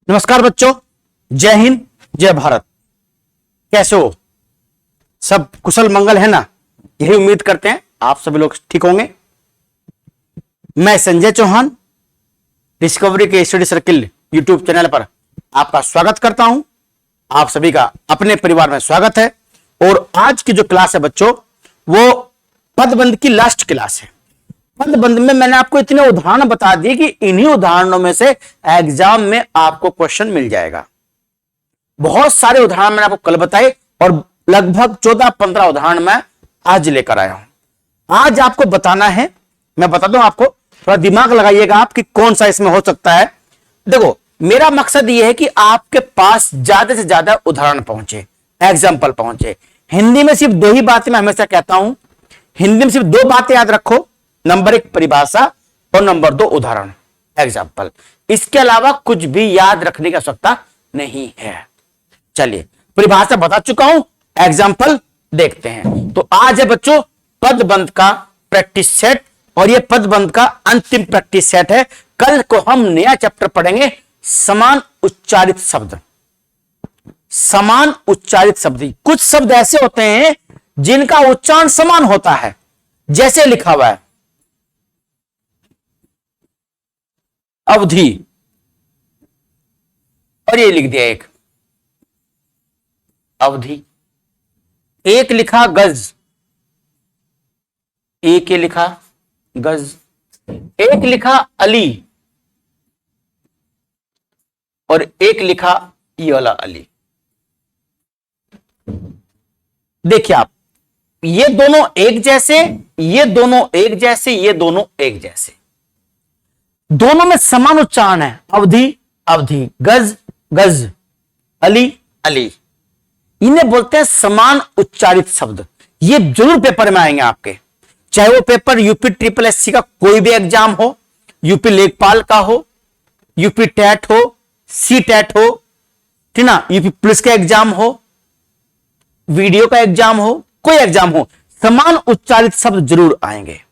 नमस्कार बच्चों, जय हिंद जय भारत। कैसे हो? सब कुशल मंगल है ना? यही उम्मीद करते हैं आप सभी लोग ठीक होंगे। मैं संजय चौहान डिस्कवरी के स्टडी सर्किल यूट्यूब चैनल पर आपका स्वागत करता हूं। आप सभी का अपने परिवार में स्वागत है। और आज की जो क्लास है बच्चों, वो पदबंध की लास्ट क्लास है। पदबंध में मैंने आपको इतने उदाहरण बता दिए कि इन्हीं उदाहरणों में से एग्जाम में आपको क्वेश्चन मिल जाएगा। बहुत सारे उदाहरण मैंने आपको कल बताए और लगभग 14-15 उदाहरण मैं आज लेकर आया हूं। आज आपको बताना है, मैं बता दूं आपको, थोड़ा दिमाग लगाइएगा आप कि कौन सा इसमें हो सकता है। देखो, मेरा मकसद यह है कि आपके पास ज्यादा से ज्यादा उदाहरण पहुंचे, एग्जाम्पल पहुंचे। हिंदी में सिर्फ दो ही बातें मैं हमेशा कहता हूं, हिंदी में सिर्फ दो बातें याद रखो, नंबर 1 परिभाषा और नंबर 2 उदाहरण, एग्जाम्पल। इसके अलावा कुछ भी याद रखने की आवश्यकता नहीं है। चलिए, परिभाषा बता चुका हूं, एग्जाम्पल देखते हैं। तो आज है बच्चों पदबंध का प्रैक्टिस सेट, और यह पदबंध का अंतिम प्रैक्टिस सेट है। कल को हम नया चैप्टर पढ़ेंगे, समान उच्चारित शब्द। समान उच्चारित शब्द, कुछ शब्द ऐसे होते हैं जिनका उच्चारण समान होता है, जैसे लिखा हुआ है अवधि, और ये लिख दिया एक अवधि। एक लिखा गज, एक ये लिखा गज। एक लिखा अली और एक लिखा ये वाला अली। देखिए आप, ये दोनों एक जैसे, ये दोनों एक जैसे, ये दोनों एक जैसे, दोनों में समान उच्चारण है। अवधि अवधि, गज गज, अली अली। इन्हें बोलते हैं समान उच्चारित शब्द। ये जरूर पेपर में आएंगे आपके, चाहे वो पेपर यूपी ट्रिपल एससी का कोई भी एग्जाम हो, यूपी लेखपाल का हो, यूपी टेट हो, सी टेट हो, ठीक ना, यूपी पुलिस का एग्जाम हो, वीडियो का एग्जाम हो, कोई एग्जाम हो, समान उच्चारित शब्द जरूर आएंगे।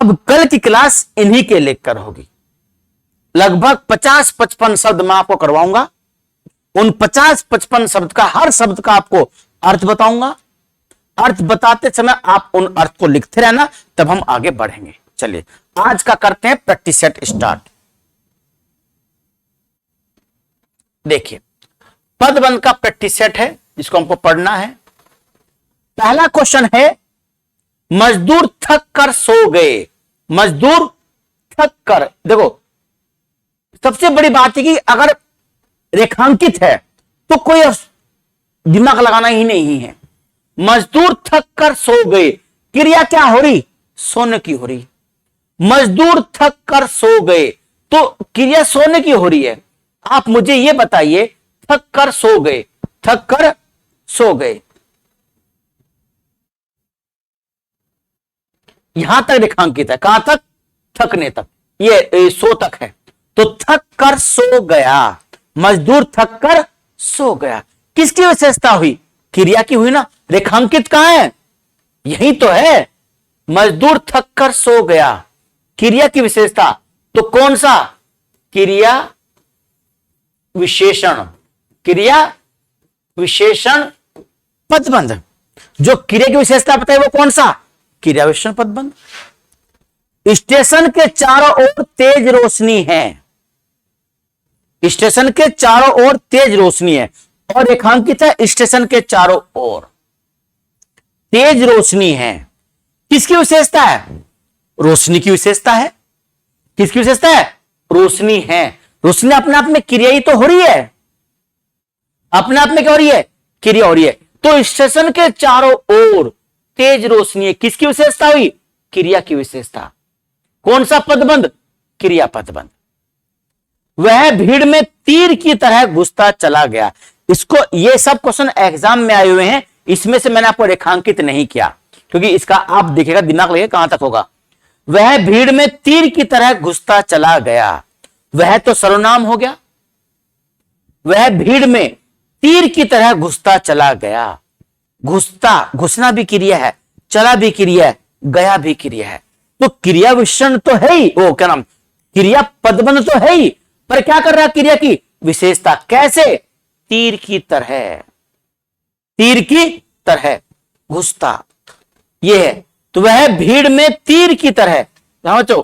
अब कल की क्लास इन्हीं के लेकर होगी। लगभग 50-55 शब्द मैं आपको करवाऊंगा। उन 50-55 शब्द का, हर शब्द का आपको अर्थ बताऊंगा। अर्थ बताते समय आप उन अर्थ को लिखते रहना, तब हम आगे बढ़ेंगे। चलिए, आज का करते हैं प्रैक्टिस सेट स्टार्ट। देखिए, पदबंध का प्रैक्टिस सेट है जिसको हमको पढ़ना है। पहला क्वेश्चन है, मजदूर थक कर सो गए। मजदूर थक कर, देखो सबसे बड़ी बात है कि अगर रेखांकित है तो कोई दिमाग लगाना ही नहीं है। मजदूर थक कर सो गए, क्रिया क्या हो रही? सोने की हो रही। मजदूर थक कर सो गए, तो क्रिया सोने की हो रही है। आप मुझे यह बताइए, थक कर सो गए, थक कर सो गए, यहां तक रेखांकित है। कहां तक? थकने तक, ये सो तक है। तो थक कर सो गया, मजदूर थक कर सो गया। किसकी विशेषता हुई? क्रिया की हुई ना। रेखांकित कहां है? यही तो है, मजदूर थक कर सो गया, क्रिया की विशेषता। तो कौन सा? क्रिया विशेषण। क्रिया विशेषण पदबंध। जो क्रिया की विशेषता बताए वो कौन सा? क्रिया विशेषण पदबंध। स्टेशन के चारों ओर तेज रोशनी है। स्टेशन के चारों ओर तेज रोशनी है और रेखांकित है स्टेशन के चारों ओर तेज रोशनी है। किसकी विशेषता है? रोशनी की विशेषता है। किसकी विशेषता है? रोशनी है। रोशनी अपने आप में क्रिया ही तो हो रही है। अपने आप में क्या हो रही है? क्रिया हो रही है। तो स्टेशन के चारों ओर तेज रोशनी है, किसकी विशेषता हुई? क्रिया की विशेषता। कौन सा पदबंध? क्रिया पदबंध। वह भीड़ में तीर की तरह घुसता चला गया। इसको, ये सब क्वेश्चन एग्जाम में आए हुए हैं, इसमें से मैंने आपको रेखांकित नहीं किया क्योंकि इसका आप देखिएगा, दिमाग लगेगा कहां तक होगा। वह भीड़ में तीर की तरह घुसता चला गया, वह तो सर्वनाम हो गया। वह भीड़ में तीर की तरह घुसता चला गया। घुसता, घुसना भी क्रिया है, चला भी क्रिया है, गया भी क्रिया है। तो क्रिया विशेषण तो है ही, वो क्या नाम, क्रिया पदबंध तो है ही, पर क्या कर रहा है? क्रिया की विशेषता। कैसे? तीर की तरह, तीर की तरह घुसता, यह है। तो वह भीड़ में तीर की तरह, समझो,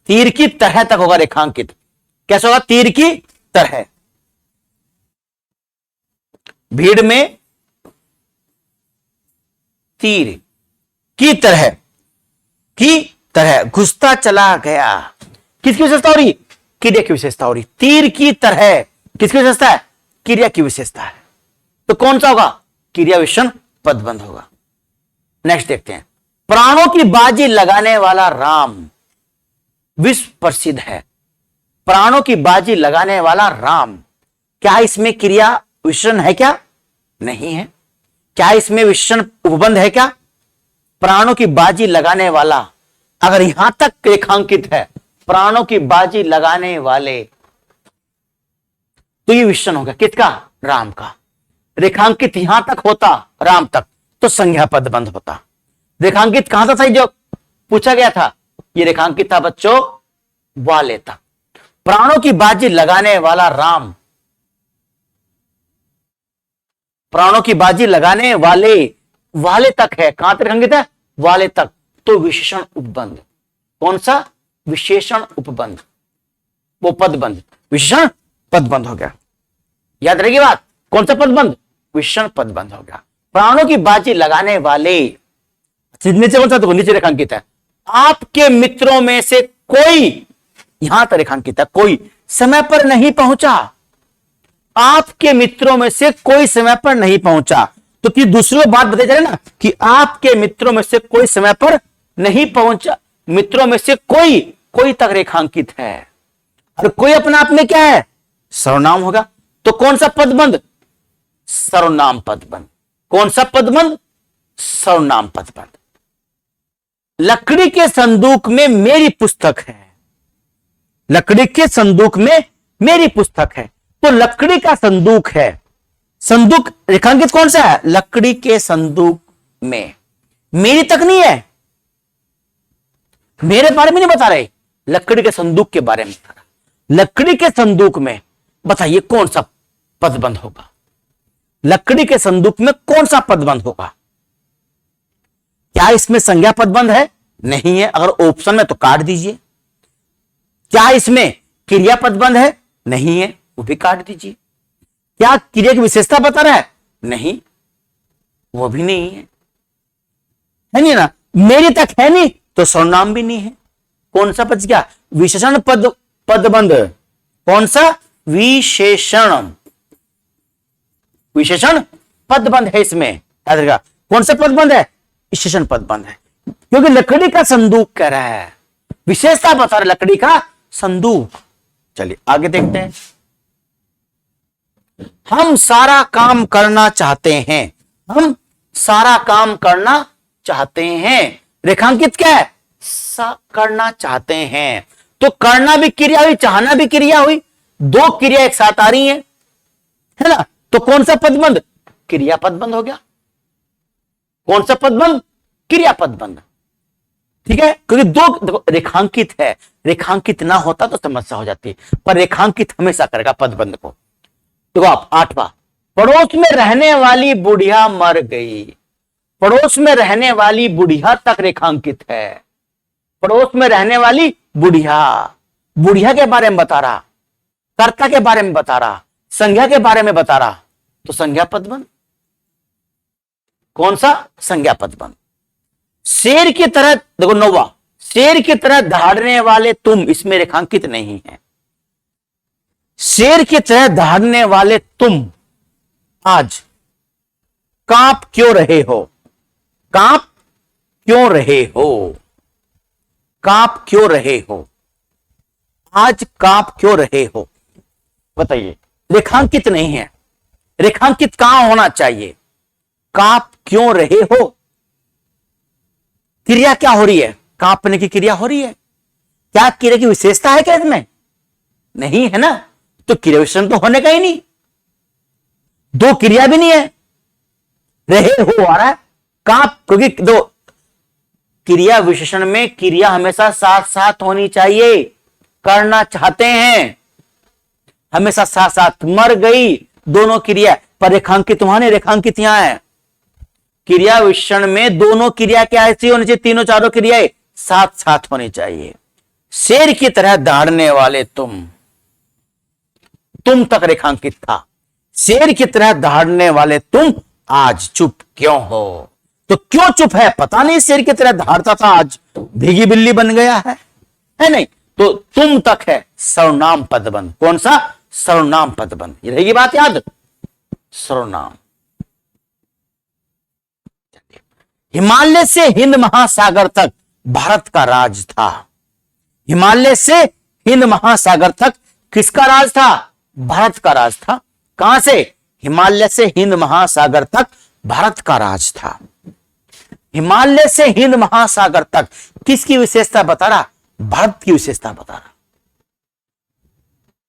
तीर की तरह तक होगा रेखांकित। कैसे होगा? तीर की तरह, भीड़ में तीर की तरह, की तरह घुसता चला गया। किसकी विशेषता हो रही? क्रिया की विशेषता हो रही। तीर की तरह किसकी विशेषता है? क्रिया की विशेषता है। तो कौन सा होगा? क्रिया विशेषण पदबंध होगा। नेक्स्ट देखते हैं, प्राणों की बाजी लगाने वाला राम विश्व प्रसिद्ध है। प्राणों की बाजी लगाने वाला राम, क्या इसमें क्रिया विशेषण है? क्या नहीं है। क्या इसमें विशेषण उपबंध है? क्या? प्राणों की बाजी लगाने वाला, अगर यहां तक रेखांकित है प्राणों की बाजी लगाने वाले, तो ये विशेषण होगा किसका? राम का। रेखांकित यहां तक होता राम तक तो संज्ञा पदबंध होता। रेखांकित कहां था? सही जो पूछा गया था, ये रेखांकित था बच्चों वाले तक। प्राणों की बाजी लगाने वाला राम, प्राणों की बाजी लगाने वाले, वाले तक है। कहां तक रेखांकित है? वाले तक, तो विशेषण उपबंध। कौन सा? विशेषण उपबंध, वो पदबंध, विशेषण पदबंध हो गया। याद रहेगी बात? कौन सा पदबंध? विशेषण पदबंध हो गया। प्राणों की बाजी लगाने वाले, नीचे कौन सा? तो नीचे रेखांकित है, आपके मित्रों में से कोई, यहां तक रेखांकित है, कोई समय पर नहीं पहुंचा। आपके मित्रों में से कोई समय पर नहीं पहुंचा, तो कि दूसरी बात बताई जा रही है ना कि आपके मित्रों में से कोई समय पर नहीं पहुंचा। मित्रों में से कोई, कोई तक रेखांकित है, और कोई अपने आप में क्या है? सर्वनाम होगा। तो कौन सा पदबंध? सर्वनाम पदबंध। कौन सा पदबंध? सर्वनाम पदबंध। लकड़ी के संदूक में मेरी पुस्तक है, लकड़ी के संदूक में मेरी पुस्तक है। तो लकड़ी का संदूक है, संदूक रेखांकित कौन सा है? लकड़ी के संदूक में, मेरी तक नहीं है, मेरे बारे में नहीं बता रहे, लकड़ी के संदूक के बारे में बता रहा। लकड़ी के संदूक में बताइए कौन सा पदबंध होगा? लकड़ी के संदूक में कौन सा पदबंध होगा? क्या इसमें संज्ञा पदबंध है? नहीं है। अगर ऑप्शन में तो काट दीजिए। क्या इसमें क्रिया पदबंध है? नहीं है, वो भी काट दीजिए। क्या क्रिया की विशेषता बता रहा है? नहीं, वो भी नहीं है, है नहीं ना। मेरी तक है नहीं तो सर्वनाम भी नहीं है। कौन सा बच गया? विशेषण पदबंध। कौन सा? विशेषण, विशेषण पदबंध है इसमें, याद रखिएगा। कौन सा पदबंध है? विशेषण पदबंध है, क्योंकि लकड़ी का संदूक कह रहा है, विशेषता बता रहा है लकड़ी का संदूक। चलिए आगे देखते हैं। हम सारा काम करना चाहते हैं, हम सारा काम करना चाहते हैं। रेखांकित क्या है? करना चाहते हैं, तो करना भी क्रिया हुई, चाहना भी क्रिया हुई, दो क्रिया एक साथ आ रही हैं, है ना। तो कौन सा पदबंध? क्रिया पदबंध हो गया। कौन सा पदबंध? क्रिया पदबंध। ठीक है, क्योंकि दो रेखांकित है, रेखांकित ना होता तो समस्या हो जाती, पर रेखांकित हमेशा करेगा पदबंध को। देखो आप 8वां, पड़ोस में रहने वाली बुढ़िया मर गई। पड़ोस में रहने वाली बुढ़िया तक रेखांकित है। पड़ोस में रहने वाली बुढ़िया, बुढ़िया के बारे में बता रहा, कर्ता के बारे में बता रहा, संज्ञा के बारे में बता रहा, तो संज्ञा पदबंध। कौन सा? संज्ञा पदबंध। शेर की तरह, देखो 9वां, शेर की तरह दहाड़ने वाले तुम, इसमें रेखांकित नहीं है। शेर की तरह दहाड़ने वाले तुम आज कांप क्यों रहे हो? कांप क्यों रहे हो? कांप क्यों रहे हो? आज कांप क्यों रहे हो? बताइए, रेखांकित नहीं है। रेखांकित कहां होना चाहिए? कांप क्यों रहे हो? क्रिया क्या हो रही है? कांपने की क्रिया हो रही है। क्या क्रिया की विशेषता है क्या इसमें? नहीं है ना, तो क्रिया विशेषण तो होने का ही नहीं। दो क्रिया भी नहीं है, रहे हो आ रहा है, कांप, क्योंकि दो क्रिया विशेषण में क्रिया हमेशा साथ साथ होनी चाहिए। करना चाहते हैं, हमेशा साथ साथ, मर गई दोनों क्रिया, पर रेखांकित वहां नहीं, रेखांकित यहां है। क्रिया विशेषण में दोनों क्रिया क्या ऐसी होनी चाहिए, तीनों चारों क्रियाएं साथ साथ होनी चाहिए। शेर की तरह दहाड़ने वाले तुम तक रेखांकित था। शेर की तरह दहाड़ने वाले तुम आज चुप क्यों हो? तो क्यों चुप है? पता नहीं, शेर की तरह दहाड़ता था, आज भीगी बिल्ली बन गया है नहीं? तो तुम तक है सर्वनाम पदबंध। कौन सा? सर्वनाम पदबंध। ये रहेगी बात याद, सर्वनाम। हिमालय से हिंद महासागर तक भारत का राज था। हिमालय से हिंद महासागर तक किसका राज था? भारत का राज था। कहां से? हिमालय से हिंद महासागर तक भारत का राज था। हिमालय से हिंद महासागर तक किसकी विशेषता बता रहा? भारत की विशेषता बता रहा।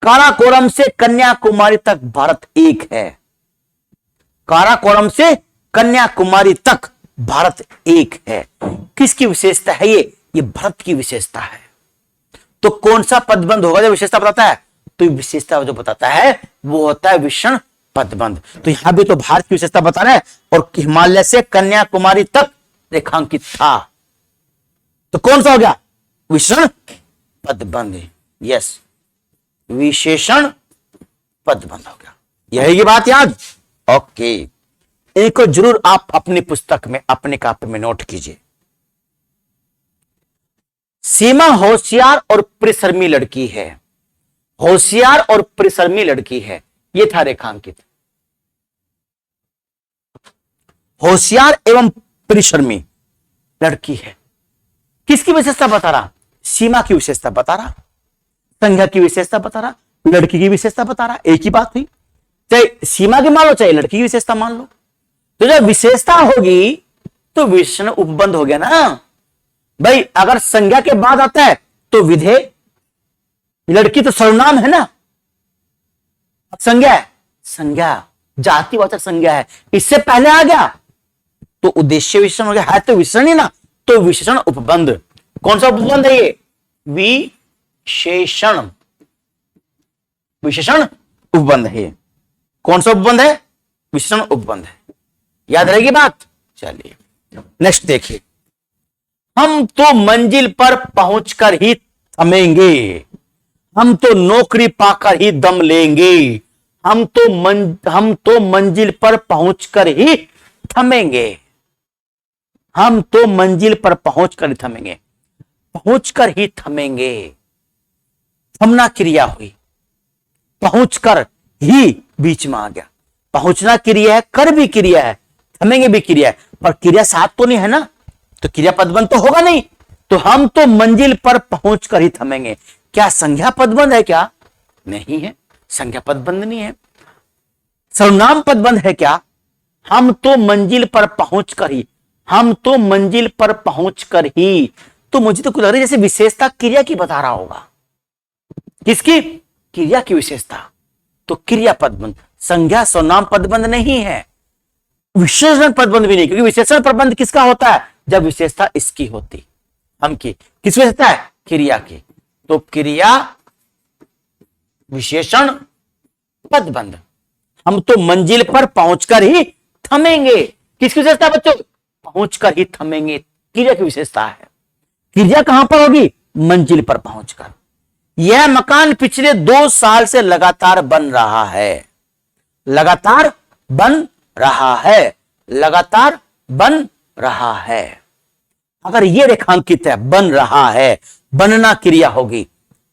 काराकोरम से कन्याकुमारी तक भारत एक है। काराकोरम से कन्याकुमारी तक भारत एक है। किसकी विशेषता है ये भारत की विशेषता है। तो कौन सा पदबंध होगा जो विशेषता बताता है? तो विशेषता जो बताता है वो होता है विशेषण पदबंध। तो यहां भी तो भारत की विशेषता बता रहा है, और हिमालय से कन्याकुमारी तक रेखांकित था। तो कौन सा हो गया? विशेषण पदबंध। यस, विशेषण पदबंध हो गया। यही की बात याद। ओके, इनको जरूर आप अपनी पुस्तक में, अपने कापी में नोट कीजिए। सीमा होशियार और परिश्रमी लड़की है। होशियार और परिश्रमी लड़की है, यह था रेखांकित। होशियार एवं परिश्रमी लड़की है। किसकी विशेषता बता रहा? सीमा की विशेषता बता रहा, संज्ञा की विशेषता बता रहा, लड़की की विशेषता बता रहा। एक ही बात हुई, चाहे सीमा की मान लो चाहे लड़की की विशेषता मान लो। तो जब विशेषता होगी तो विशेषण उपबंध हो गया ना भाई। अगर संज्ञा के बाद आता है तो विधेय, लड़की तो सर्वनाम है ना, संज्ञा है, संज्ञा जातिवाचक संज्ञा है, इससे पहले आ गया तो उद्देश्य विशेषण हो गया। है तो विशेषण ही ना, तो विशेषण उपबंध। कौन सा उपबंध है ये? विशेषण, विशेषण उपबंध है। कौन सा उपबंध है? विशेषण उपबंध है। याद रहेगी बात। चलिए नेक्स्ट देखिए। हम तो मंजिल पर पहुंचकर ही थमेंगे, हम तो नौकरी पाकर ही दम लेंगे। हम तो मंजिल पर पहुंचकर ही थमेंगे। हम तो मंजिल पर पहुंचकर ही थमेंगे। पहुंचकर ही थमेंगे, थमना क्रिया हुई, पहुंचकर ही बीच में आ गया। पहुंचना क्रिया है, कर भी क्रिया है, थमेंगे भी क्रिया है, पर क्रिया साथ तो नहीं है ना, तो क्रिया पदबंध तो होगा नहीं। तो हम तो मंजिल पर पहुंचकर ही थमेंगे। क्या संज्ञा पदबंध है? क्या नहीं है, संज्ञा पदबंध नहीं है। सर्वनाम पदबंध है क्या? हम तो मंजिल पर पहुंचकर ही, हम तो मंजिल पर पहुंचकर ही। तो मुझे तो कुछ लग रहा है जैसे विशेषता क्रिया की बता रहा होगा। किसकी? क्रिया की विशेषता। तो क्रिया पदबंध, संज्ञा सर्वनाम पदबंध नहीं है, विशेषण पदबंध भी नहीं, क्योंकि विशेषण पदबंध किसका होता है? जब विशेषता इसकी होती, हम की। किस विशेषता है? क्रिया की। तो क्रिया विशेषण पदबंध। हम तो मंजिल पर पहुंचकर ही थमेंगे। किसकी विशेषता बच्चों? पहुंचकर ही थमेंगे, क्रिया की विशेषता है। क्रिया कहां पर होगी? मंजिल पर पहुंचकर। यह मकान पिछले 2 साल से लगातार बन रहा है। लगातार बन रहा है, लगातार बन रहा है। अगर यह रेखांकित है, बन रहा है, बनना क्रिया होगी,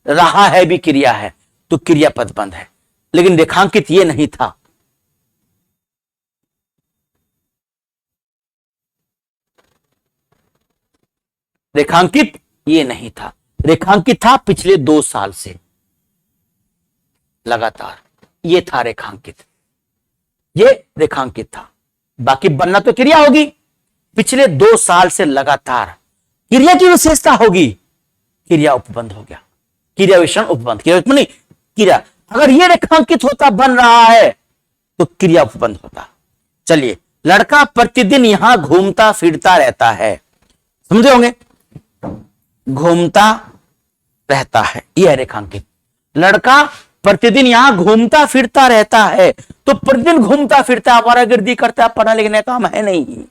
रहा है भी क्रिया है, तो क्रिया पदबंध है। लेकिन रेखांकित यह नहीं था। रेखांकित ये नहीं था, रेखांकित था पिछले 2 साल से लगातार, ये था रेखांकित, ये रेखांकित था। बाकी बनना तो क्रिया होगी, पिछले 2 साल से लगातार क्रिया की विशेषता होगी, क्रिया उपबंध हो गया। क्रिया विशेषण उपबंध, क्रिया नहीं क्रिया। अगर ये रेखांकित होता बन रहा है तो क्रिया उपबंध होता। चलिए, लड़का प्रतिदिन यहां घूमता फिरता रहता है, समझे होंगे, घूमता रहता है, यह रेखांकित। लड़का प्रतिदिन यहां घूमता फिरता रहता है, तो प्रतिदिन घूमता फिरता आवारागर्दी करता है, पढ़ना लिखने का काम है नहीं।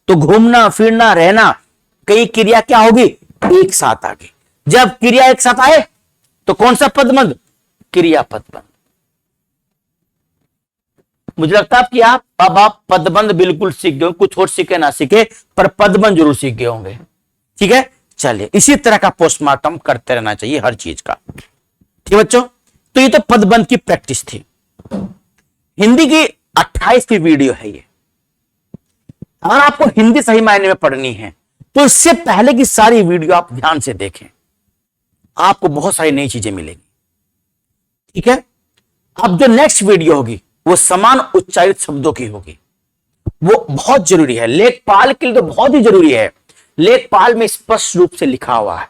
तो घूमना फिरना रहना, कई क्रिया क्या होगी, एक साथ आ गई। जब क्रिया एक साथ आए तो कौन सा पदबंध, क्रियापद बंध। मुझे लगता है कि अब आप पदबंध बिल्कुल सीख गए, कुछ और सीखे ना सीखे पर पदबंध जरूर सीख गए होंगे। ठीक है, चलिए इसी तरह का पोस्टमार्टम करते रहना चाहिए हर चीज का। ठीक बच्चों, तो ये तो पदबंध की प्रैक्टिस थी। हिंदी की 28वीं वीडियो है ये। अगर आपको हिंदी सही मायने में पढ़नी है तो इससे पहले की सारी वीडियो आप ध्यान से देखें, आपको बहुत सारी नई चीजें मिलेगी। ठीक है, अब जो नेक्स्ट वीडियो होगी वो समान उच्चारित शब्दों की होगी। वो बहुत जरूरी है, लेखपाल के लिए तो बहुत ही जरूरी है। लेखपाल में स्पष्ट रूप से लिखा हुआ है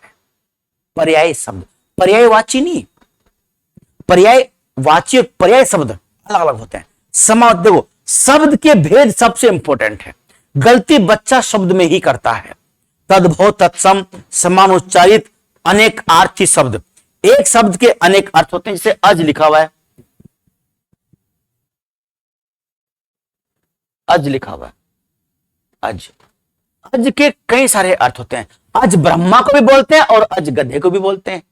पर्याय शब्द, पर्यायवाची नहीं, पर्यायवाची और पर्याय शब्द अलग अलग होते हैं। देखो, शब्द के भेद सबसे इंपॉर्टेंट है। गलती बच्चा शब्द में ही करता है। तद्भव, तत्सम, समान उच्चारित, अनेक अर्थी शब्द। एक शब्द के अनेक अर्थ होते हैं, जैसे अज लिखा हुआ है, अज लिखा हुआ है, अज। अज के कई सारे अर्थ होते हैं। अज ब्रह्मा को भी बोलते हैं और अज गधे को भी बोलते हैं,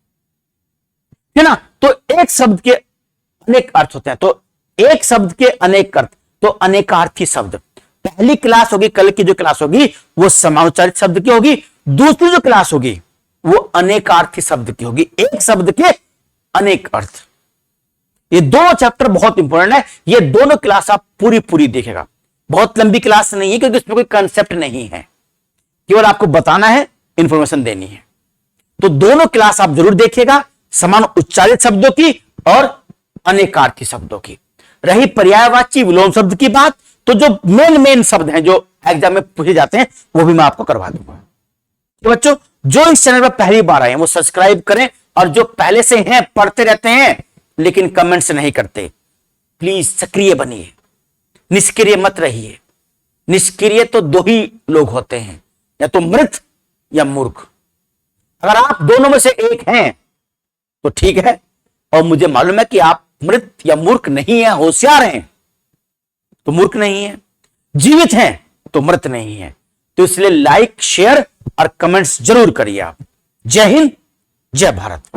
है ना। तो एक शब्द के अनेक अर्थ होते हैं, तो एक शब्द के अनेक अर्थ, तो अनेकार्थी शब्द। पहली क्लास होगी, कल की जो क्लास होगी वो समानुच्चारित शब्द की होगी, दूसरी जो क्लास होगी वो अनेकार्थी शब्द की होगी। एक शब्द के अनेक अर्थ। ये दोनों चैप्टर बहुत इंपॉर्टेंट है, ये दोनों क्लास आप पूरी देखेगा। बहुत लंबी क्लास नहीं है क्योंकि इसमें कोई कंसेप्ट नहीं है, केवल आपको बताना है, इंफॉर्मेशन देनी है। तो दोनों क्लास आप जरूर देखिएगा, समान उच्चारित शब्दों की और अनेकार्थी शब्दों की। रही पर्यायवाची विलोम शब्द की बात, तो जो मेन शब्द हैं जो एग्जाम में पूछे जाते हैं वो भी मैं आपको करवा दूंगा। तो बच्चों, जो इस चैनल पर पहली बार आए हैं वो सब्सक्राइब करें, और जो पहले से हैं, पढ़ते रहते हैं लेकिन कमेंट्स नहीं करते, प्लीज सक्रिय बनिए, निष्क्रिय मत रहिए। निष्क्रिय तो दो ही लोग होते हैं, या तो मृत या मूर्ख। अगर आप दोनों में से एक हैं तो ठीक है, और मुझे मालूम है कि आप मृत या मूर्ख नहीं है, होशियार हैं तो मूर्ख नहीं है, जीवित हैं तो मृत नहीं है। तो इसलिए लाइक, शेयर और कमेंट्स जरूर करिए आप। जय हिंद, जय भारत।